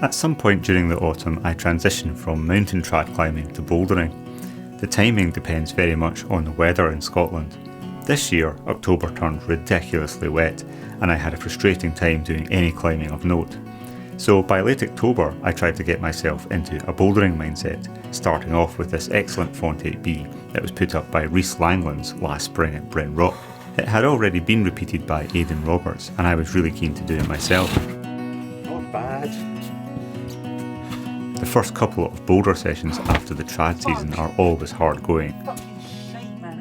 At some point during the autumn, I transitioned from mountain trad climbing to bouldering. The timing depends very much on the weather in Scotland. This year, October turned ridiculously wet, and I had a frustrating time doing any climbing of note. So by late October, I tried to get myself into a bouldering mindset, starting off with this excellent Font 8B that was put up by Highlands last spring at Bryn Rock. It had already been repeated by Aidan Roberts, and I was really keen to do it myself. Not bad. The first couple of boulder sessions after the trad season are always hard going. Fucking shite, man.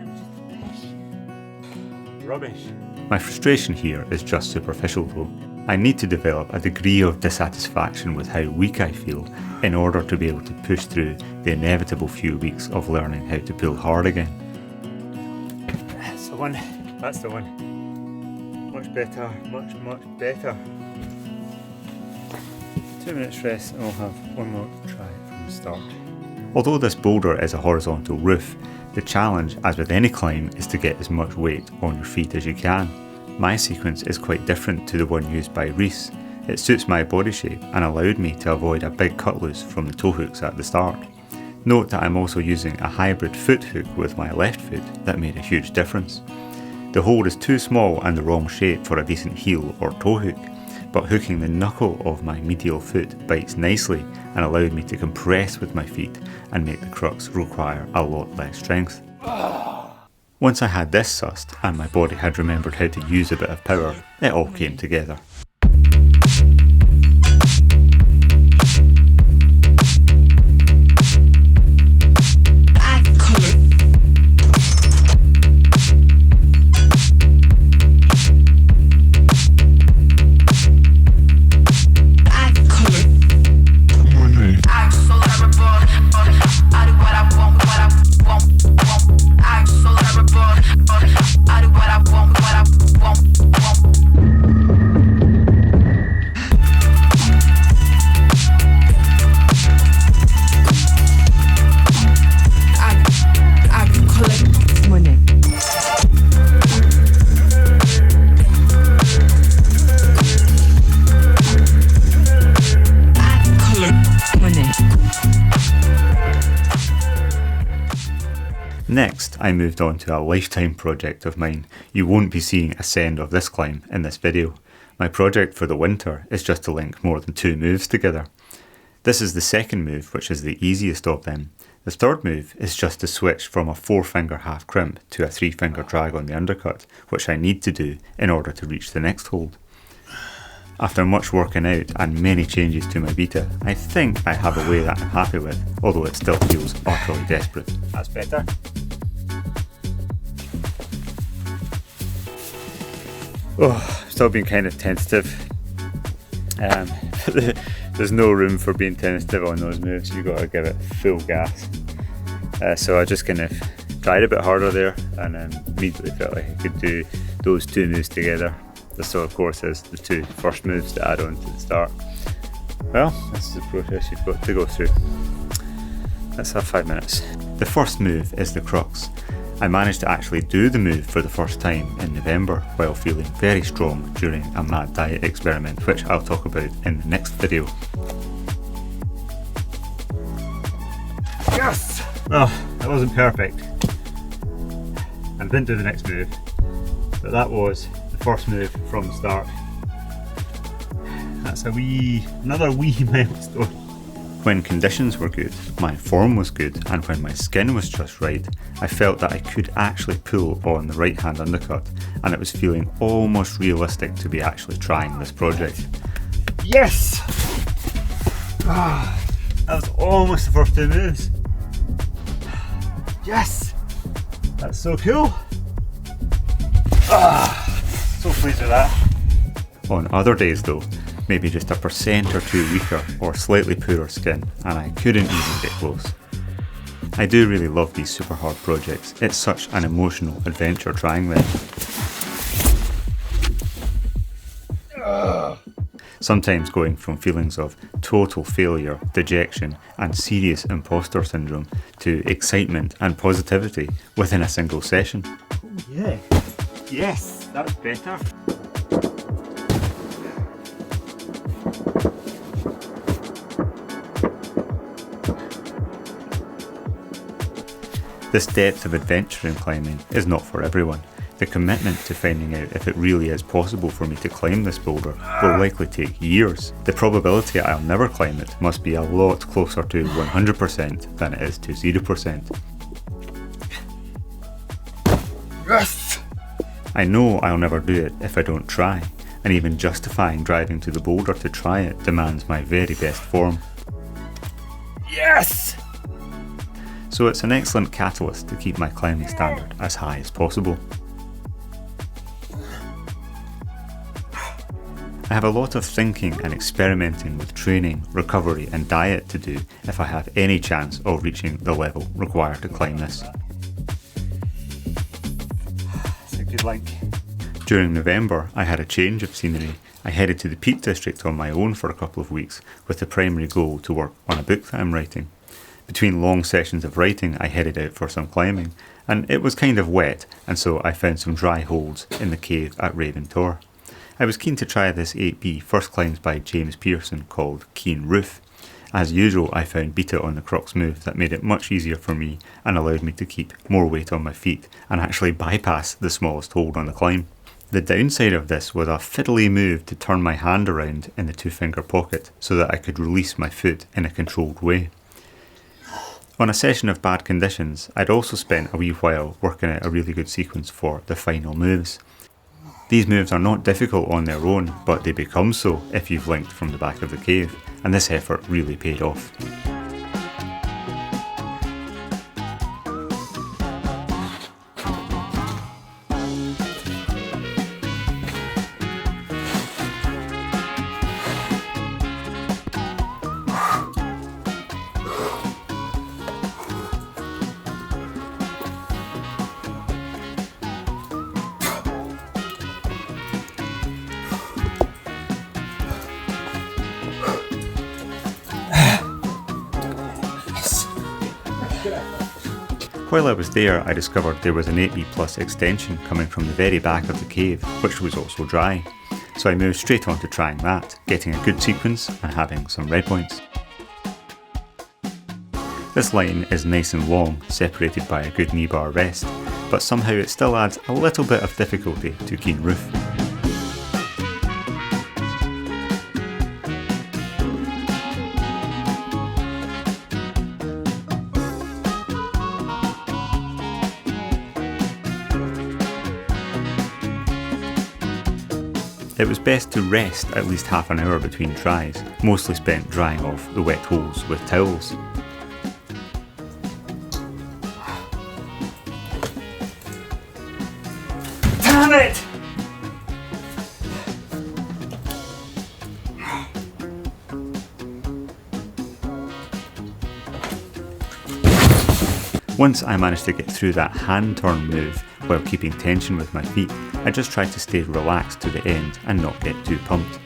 I'm just rubbish. My frustration here is just superficial though. I need to develop a degree of dissatisfaction with how weak I feel in order to be able to push through the inevitable few weeks of learning how to pull hard again. That's the one. That's the one. Much better. Much better. 2 minutes rest and we'll have one more try from the start. Although this boulder is a horizontal roof, the challenge, as with any climb, is to get as much weight on your feet as you can. My sequence is quite different to the one used by Reese. It suits my body shape and allowed me to avoid a big cut loose from the toe hooks at the start. Note that I'm also using a hybrid foot hook with my left foot that made a huge difference. The hold is too small and the wrong shape for a decent heel or toe hook, but hooking the knuckle of my medial foot bites nicely and allowed me to compress with my feet and make the crux require a lot less strength. Once I had this sussed and my body had remembered how to use a bit of power, it all came together. Next, I moved on to a lifetime project of mine. You won't be seeing a send of this climb in this video. My project for the winter is just to link more than 2 moves together. This is the second move, which is the easiest of them. The third move is just to switch from a 4-finger half crimp to a 3-finger drag on the undercut, which I need to do in order to reach the next hold. After much working out and many changes to my beta, I think I have a way that I'm happy with, although it still feels utterly desperate. That's better. Oh, still being kind of tentative. There's no room for being tentative on those moves, you've got to give it full gas. So I just kind of tried a bit harder there and immediately felt like I could do those 2 moves together. This of course is the 2 first moves to add on to the start. Well, this is the process you've got to go through. Let's have 5 minutes. The first move is the crux. I managed to actually do the move for the first time in November while feeling very strong during a mad diet experiment, which I'll talk about in the next video. Yes! Oh, that wasn't perfect. I didn't do the next move, but that was the first move from the start. That's another wee milestone. When conditions were good, my form was good, and when my skin was just right, I felt that I could actually pull on the right hand undercut, and it was feeling almost realistic to be actually trying this project. Yes! That was almost the first 2 moves. Yes! That's so cool. So pleased with that. On other days though, maybe just a % or 2 weaker or slightly poorer skin, and I couldn't even get close. I do really love these super hard projects. It's such an emotional adventure trying them. Sometimes going from feelings of total failure, dejection and serious imposter syndrome to excitement and positivity within a single session. Yeah. Yes, that was better. This depth of adventure in climbing is not for everyone. The commitment to finding out if it really is possible for me to climb this boulder will likely take years. The probability I'll never climb it must be a lot closer to 100% than it is to 0%. Yes! I know I'll never do it if I don't try, and even justifying driving to the boulder to try it demands my very best form. Yes! So it's an excellent catalyst to keep my climbing standard as high as possible. I have a lot of thinking and experimenting with training, recovery and diet to do if I have any chance of reaching the level required to climb this. It's a good link. During November, I had a change of scenery. I headed to the Peak District on my own for a couple of weeks with the primary goal to work on a book that I'm writing. Between long sessions of writing, I headed out for some climbing, and it was kind of wet, and so I found some dry holds in the cave at Raven Tor. I was keen to try this 8B first climbs by James Pearson called Keen Roof. As usual, I found beat it on the crux move that made it much easier for me and allowed me to keep more weight on my feet and actually bypass the smallest hold on the climb. The downside of this was a fiddly move to turn my hand around in the 2-finger pocket so that I could release my foot in a controlled way. On a session of bad conditions, I'd also spent a wee while working out a really good sequence for the final moves. These moves are not difficult on their own, but they become so if you've linked from the back of the cave, and this effort really paid off. While I was there, I discovered there was an 8B Plus extension coming from the very back of the cave, which was also dry. So I moved straight on to trying that, getting a good sequence and having some red points. This line is nice and long, separated by a good knee bar rest, but somehow it still adds a little bit of difficulty to Keen Roof. It was best to rest at least half an hour between tries, mostly spent drying off the wet holes with towels. Damn it! Once I managed to get through that hand turn move while keeping tension with my feet, I just tried to stay relaxed to the end and not get too pumped.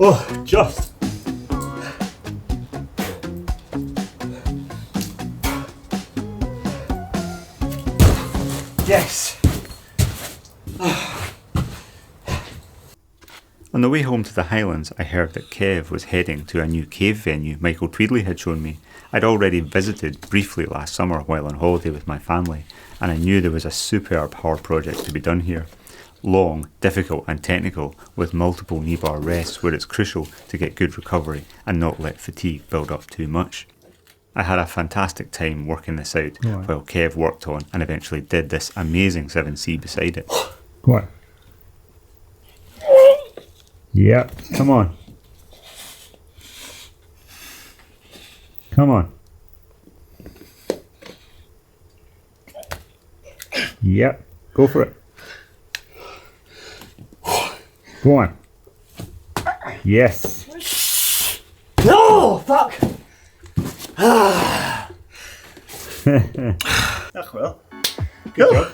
Oh, just. Yes. On the way home to the Highlands, I heard that Kev was heading to a new cave venue Michael Tweedley had shown me. I'd already visited briefly last summer while on holiday with my family, and I knew there was a superb hard project to be done here. Long, difficult and technical, with multiple knee bar rests where it's crucial to get good recovery and not let fatigue build up too much. I had a fantastic time working this out while Kev worked on and eventually did this amazing 7C beside it. Come on. Yeah, come on. Come on. Yep, go for it. Go on. Yes. No, fuck. Ach well. Good job.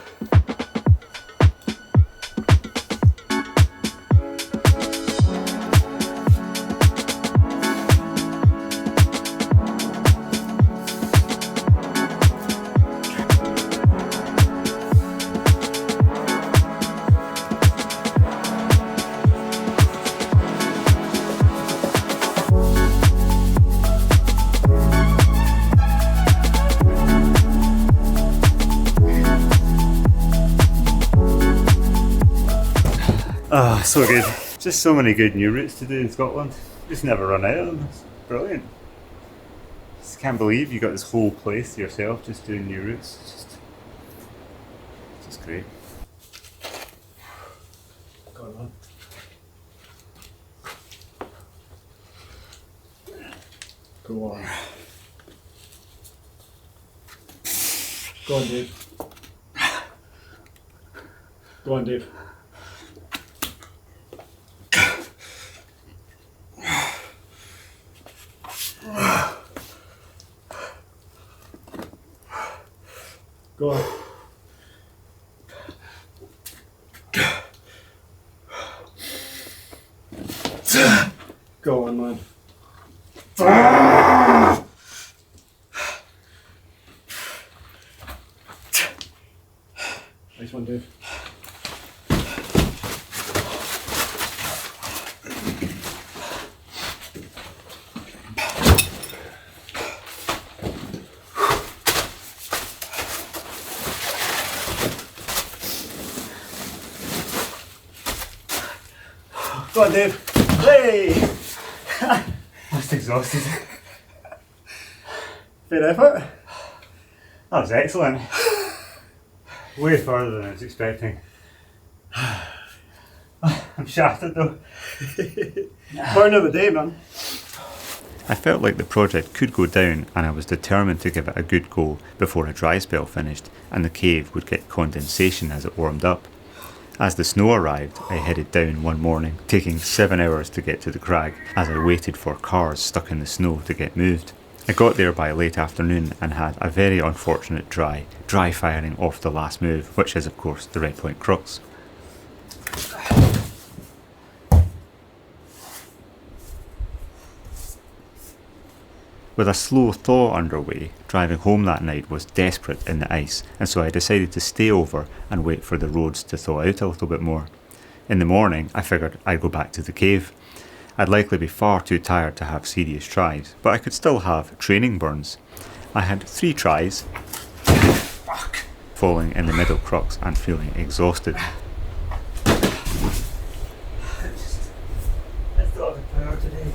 Ah, so good. Just so many good new routes to do in Scotland. Just never run out of them. It's brilliant. Just can't believe you got this whole place to yourself just doing new routes. It's just great. Go on, man. Go on. Go on, Dave. Go on, Dave. Go on. Go on, man. Nice one, Dave. Go on, Dave. Hey! Just exhausted. Fair effort. That was excellent. Way further than I was expecting. I'm shattered though. Burn of the day, man. I felt like the project could go down and I was determined to give it a good go before a dry spell finished and the cave would get condensation as it warmed up. As the snow arrived, I headed down one morning, taking 7 hours to get to the crag as I waited for cars stuck in the snow to get moved. I got there by late afternoon and had a very unfortunate dry firing off the last move, which is of course the Red Point Crux. With a slow thaw underway, driving home that night was desperate in the ice, and so I decided to stay over and wait for the roads to thaw out a little bit more. In the morning, I figured I'd go back to the cave. I'd likely be far too tired to have serious tries, but I could still have training burns. I had 3 tries, falling in the middle crux and feeling exhausted. I thought of power today.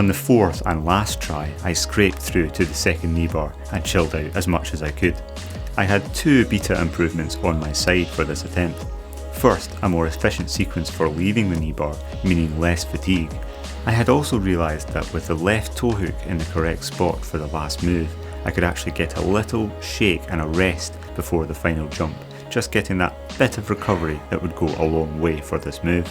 On the fourth and last try, I scraped through to the second knee bar and chilled out as much as I could. I had 2 beta improvements on my side for this attempt. First, a more efficient sequence for leaving the knee bar, meaning less fatigue. I had also realised that with the left toe hook in the correct spot for the last move, I could actually get a little shake and a rest before the final jump, just getting that bit of recovery that would go a long way for this move.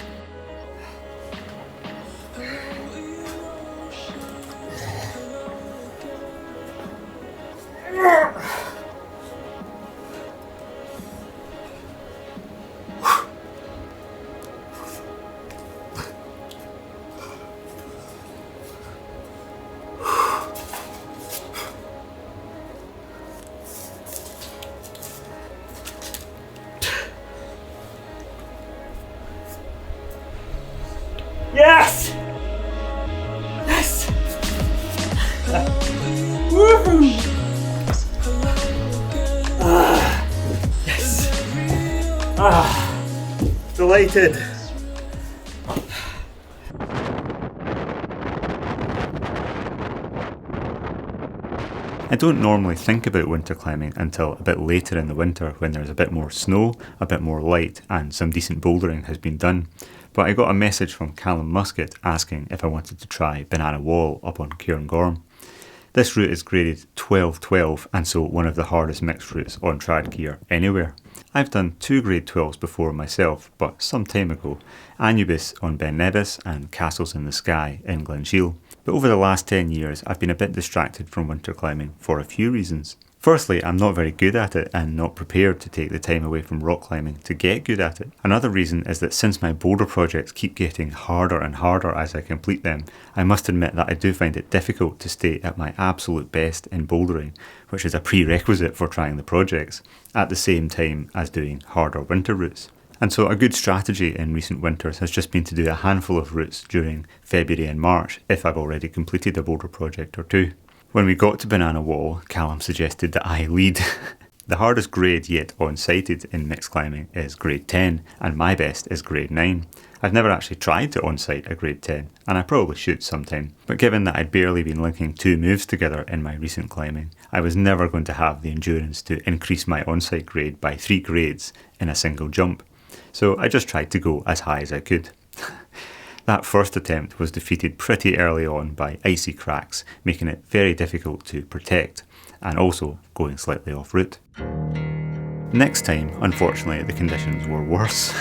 Yes! Yes! Woohoo! Yes! Delighted! I don't normally think about winter climbing until a bit later in the winter when there's a bit more snow, a bit more light and some decent bouldering has been done. But I got a message from Callum Muscat asking if I wanted to try Banana Wall up on Cairngorm. This route is graded 12-12 and so one of the hardest mixed routes on trad gear anywhere. I've done 2 grade 12s before myself, but some time ago, Anubis on Ben Nevis and Castles in the Sky in Glenshiel. But over the last 10 years I've been a bit distracted from winter climbing for a few reasons. Firstly, I'm not very good at it and not prepared to take the time away from rock climbing to get good at it. Another reason is that since my boulder projects keep getting harder and harder as I complete them, I must admit that I do find it difficult to stay at my absolute best in bouldering, which is a prerequisite for trying the projects, at the same time as doing harder winter routes. And so a good strategy in recent winters has just been to do a handful of routes during February and March if I've already completed a boulder project or 2. When we got to Banana Wall, Callum suggested that I lead. The hardest grade yet on-sited in mixed climbing is grade 10 and my best is grade 9. I've never actually tried to on-site a grade 10 and I probably should sometime, but given that I'd barely been linking 2 moves together in my recent climbing, I was never going to have the endurance to increase my on-site grade by 3 grades in a single jump. So I just tried to go as high as I could. That first attempt was defeated pretty early on by icy cracks, making it very difficult to protect, and also going slightly off route. Next time, unfortunately, the conditions were worse.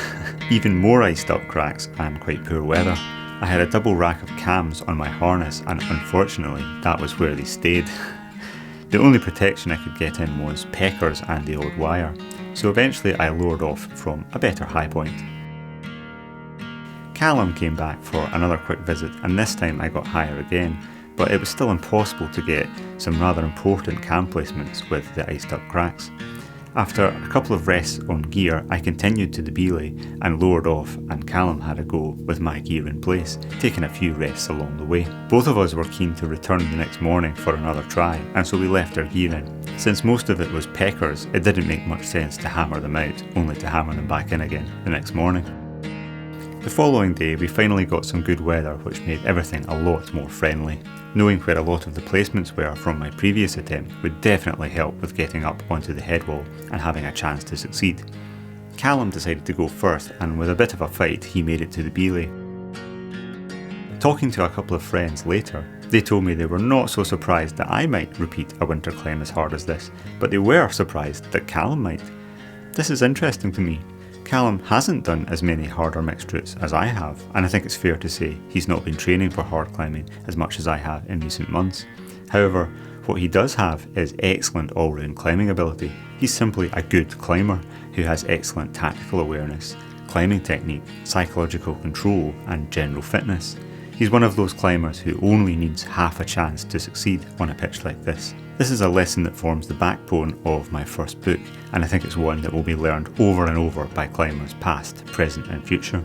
Even more iced up cracks and quite poor weather. I had a double rack of cams on my harness and unfortunately that was where they stayed. The only protection I could get in was peckers and the old wire, so eventually I lowered off from a better high point. Callum came back for another quick visit and this time I got higher again, but it was still impossible to get some rather important cam placements with the iced up cracks. After a couple of rests on gear, I continued to the belay and lowered off and Callum had a go with my gear in place, taking a few rests along the way. Both of us were keen to return the next morning for another try and so we left our gear in. Since most of it was peckers, it didn't make much sense to hammer them out, only to hammer them back in again the next morning. The following day we finally got some good weather which made everything a lot more friendly. Knowing where a lot of the placements were from my previous attempt would definitely help with getting up onto the headwall and having a chance to succeed. Callum decided to go first and with a bit of a fight he made it to the belay. Talking to a couple of friends later, they told me they were not so surprised that I might repeat a winter climb as hard as this, but they were surprised that Callum might. This is interesting to me. Callum hasn't done as many harder mixed routes as I have, and I think it's fair to say he's not been training for hard climbing as much as I have in recent months. However, what he does have is excellent all-round climbing ability. He's simply a good climber who has excellent tactical awareness, climbing technique, psychological control and general fitness. He's one of those climbers who only needs half a chance to succeed on a pitch like this. This is a lesson that forms the backbone of my first book, and I think it's one that will be learned over and over by climbers past, present and future.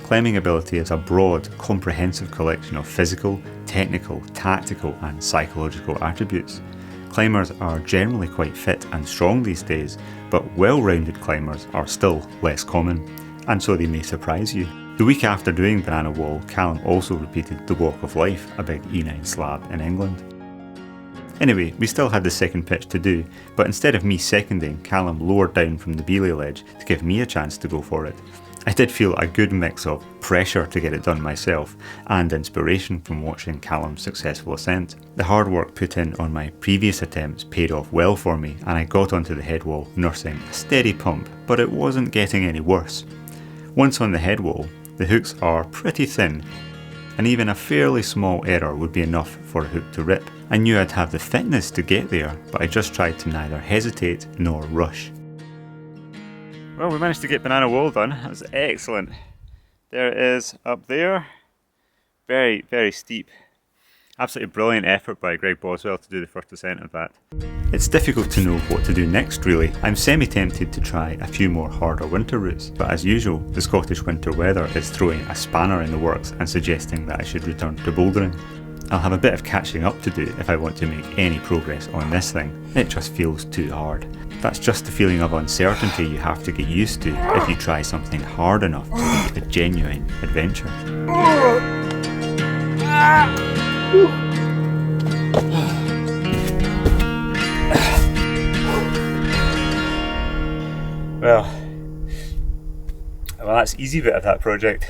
Climbing ability is a broad, comprehensive collection of physical, technical, tactical and psychological attributes. Climbers are generally quite fit and strong these days, but well-rounded climbers are still less common, and so they may surprise you. The week after doing Banana Wall, Callum also repeated the Walk of Life, a big E9 slab in England. Anyway, we still had the second pitch to do, but instead of me seconding, Callum lowered down from the belay ledge to give me a chance to go for it. I did feel a good mix of pressure to get it done myself and inspiration from watching Callum's successful ascent. The hard work put in on my previous attempts paid off well for me, and I got onto the head wall nursing a steady pump, but it wasn't getting any worse. Once on the head wall, the hooks are pretty thin, and even a fairly small error would be enough for a hook to rip. I knew I'd have the fitness to get there, but I just tried to neither hesitate nor rush. Well, we managed to get Banana Wall done. That was excellent. There it is up there. Very, very steep. Absolutely brilliant effort by Greg Boswell to do the first ascent of that. It's difficult to know what to do next really. I'm semi-tempted to try a few more harder winter routes, but as usual, the Scottish winter weather is throwing a spanner in the works and suggesting that I should return to bouldering. I'll have a bit of catching up to do if I want to make any progress on this thing. It just feels too hard. That's just the feeling of uncertainty you have to get used to if you try something hard enough to be a genuine adventure. Well, that's the easy bit of that project.